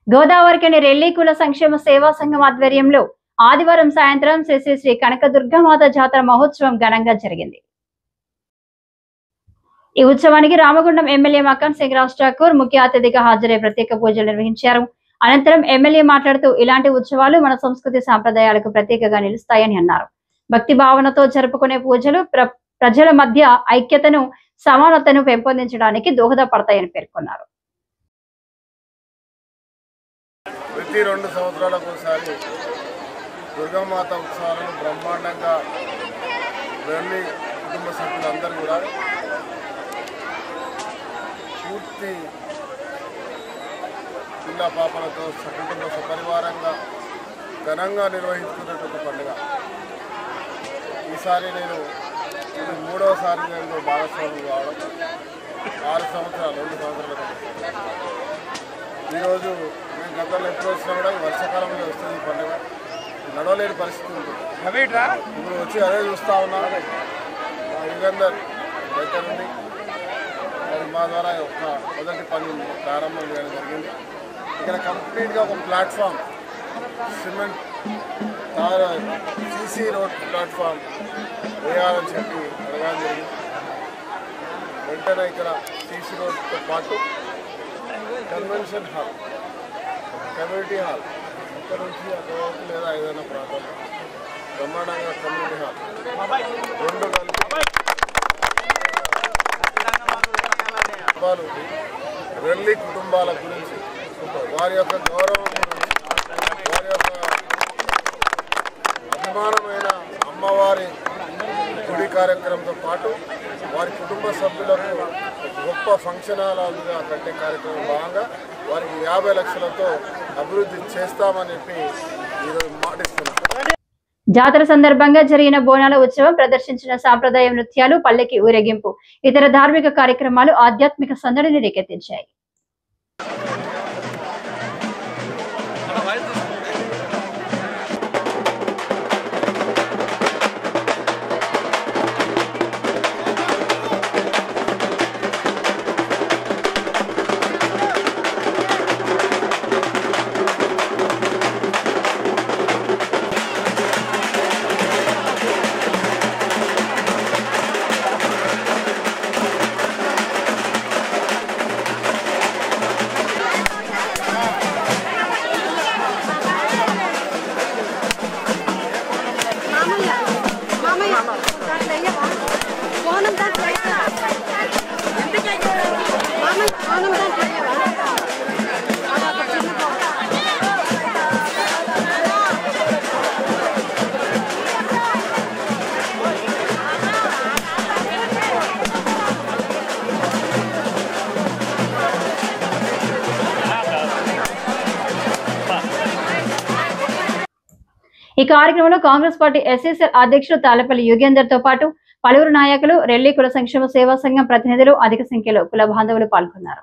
గోదావరికని రెల్లి కుల సంక్షేమ సేవా సంఘం ఆధ్వర్యంలో ఆదివారం సాయంత్రం శ్రీ శ్రీ కనకదుర్గమాత జాతర మహోత్సవం ఘనంగా జరిగింది. ఈ ఉత్సవానికి రామగుండం ఎమ్మెల్యే మక్కన్ సింగ్ రాజ్ ఠాకూర్ ముఖ్య అతిథిగా హాజరై ప్రత్యేక పూజలు నిర్వహించారు. అనంతరం ఎమ్మెల్యే మాట్లాడుతూ ఇలాంటి ఉత్సవాలు మన సంస్కృతి సాంప్రదాయాలకు ప్రత్యేకంగా నిలుస్తాయని అన్నారు. భక్తి భావనతో జరుపుకునే పూజలు ప్రజల మధ్య ఐక్యతను సమానతను పెంపొందించడానికి దోహదపడతాయని పేర్కొన్నారు. ప్రతి 2 సంవత్సరాలకు ఒకసారి దుర్గామాత ఉత్సవాలను బ్రహ్మాండంగా వెళ్ళి కుటుంబ సభ్యులందరూ కూడా పూర్తి పిల్ల పాపలతో కుటుంబ సపరివారంగా ఘనంగా నిర్వహించుకున్నటువంటి పండుగ. ఈసారి నేను ఇది 3వసారి నేను భాగస్వామి కావడం. 2 సంవత్సరాలు ఈరోజు మేము గతంలో ఎప్పుడు వచ్చినా కూడా వర్షాకాలంలో వస్తుంది ఈ పండుగ. నడవలేని పరిస్థితి ఉంటుంది. ఇప్పుడు వచ్చి అదే చూస్తూ ఉన్నా. మా యుగంధర్ దగ్గర నుండి మా ద్వారా ఒక మొదటి పని ప్రారంభం చేయడం జరిగింది. ఇక్కడ కంప్లీట్గా ఒక platform cement CC road platform వేయాలని చెప్పి అడగడం జరిగింది. వెంటనే ఇక్కడ సీసీ రోడ్తో పాటు కన్వెన్షన్ హాల్, కమ్యూనిటీ హాల్ ఇక్కడ నుంచి అక్కడ లేదా ఏదైనా ప్రాంతంలో బ్రహ్మాండంగా కమ్యూనిటీ హాల్ 2 కలిపి రెల్లి కుటుంబాల గురించి, వారి యొక్క గౌరవం గురించి, వారి యొక్క అభిమానమైన అమ్మవారి గుడి కార్యక్రమంతో పాటు వారి కుటుంబ సభ్యులకు గొప్ప ఫంక్షన్ హాల్గా కట్టే కార్యక్రమం భాగంగా వారికి 50 లక్షలతో అభివృద్ధి చేస్తామని చెప్పి ఈరోజు మాటిస్తున్నాం. జాతర సందర్భంగా జరిగిన బోనాల ఉత్సవం, ప్రదర్శించిన సాంప్రదాయ నృత్యాలు, పల్లకి ఊరేగింపు, ఇతర ధార్మిక కార్యక్రమాలు ఆధ్యాత్మిక సందడిని రేకెత్తించాయి. ఈ కార్యక్రమంలో కాంగ్రెస్ పార్టీ ఎస్ఎస్ఎల్ అధ్యక్షుడు తాళ్లపల్లి యుగేందర్ తో పాటు పలువురు నాయకులు, రెల్లి కుల సంక్షేమ సేవా సంఘం ప్రతినిధులు, అధిక సంఖ్యలో కుల బాంధవులు పాల్గొన్నారు.